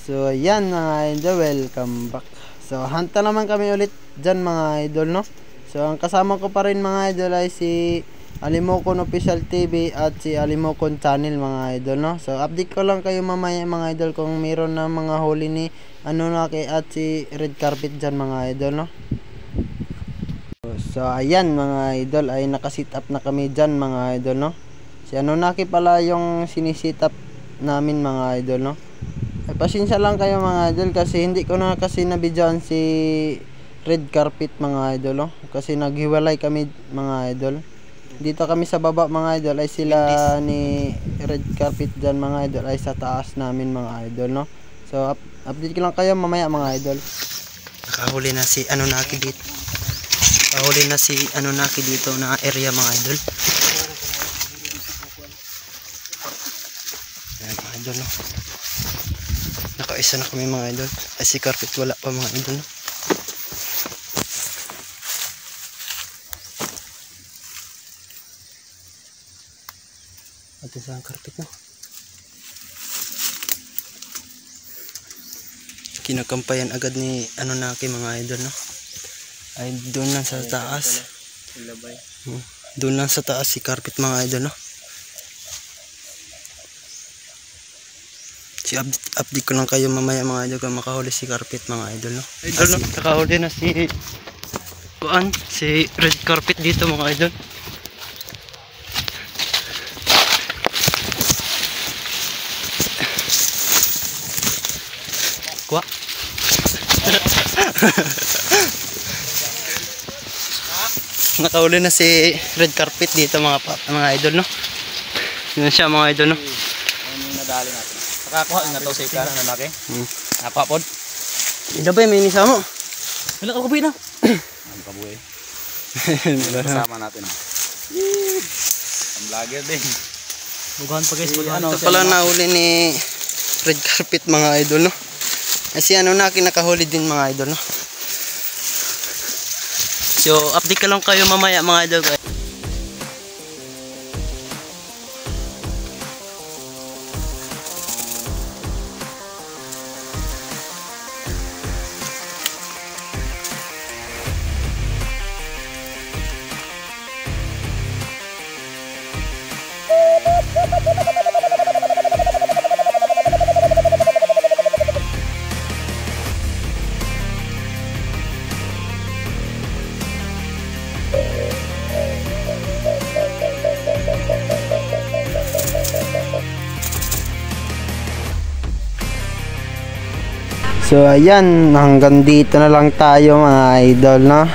So ayan mga idol, welcome back. So hanta naman kami ulit dyan mga idol, no. So ang kasama ko pa rin mga idol ay si Alimokon Official TV at si Alimokon Channel mga idol, no. So update ko lang kayo mamaya mga idol kung meron na mga huli ni Anunnaki at si Red Carpet dyan mga idol, no. So ayan mga idol, ay nakasit up na kami dyan mga idol, no. Si Anunnaki pala yung sinisit up namin mga idol, no. Ay, pasensya lang kayo mga idol kasi hindi ko na kasi nabidyoan si Red Carpet mga idol, no? Kasi naghiwalay kami mga idol. Dito kami sa baba mga idol, ay sila ni Red Carpet dyan mga idol ay sa taas namin mga idol, no? So update ko lang kayo mamaya mga idol. Nakahuli na si Anunnaki dito. Nakahuli na si Anunnaki dito na area mga idol. Ayan mga idol, no? Nakaisa na kami mga idol. Ay si Carpet wala pa mga idol, no? At isa ang Carpet, no? Kinakampayan agad ni Anunnaki mga idol, no? Ay doon lang sa taas. Doon lang sa taas si Carpet mga idol, no? Si update ko lang kayo mamaya mga idol kung makahuli si Carpet mga idol, no? Idol, no? Nakahuli na si si Red Carpet dito mga idol. Kuha. Nakahuli na si Red Carpet dito mga idol, no? Yun siya mga idol, no? Nadali natin. Nakakuha nga to sa ikara na laki. Napapod. Ida ba may inisa mo? Wala ka kabuhi na. Ang kabuhi. Kasama natin. Ang vlogger din. Bugahan pa guys. Ito pala nahuli ni Red Carpet mga idol, no? Kasi Anunnaki nakahuli din mga idol, no? So update ka lang kayo mamaya mga idol. So ayan, hanggang dito na lang tayo mga idol, no?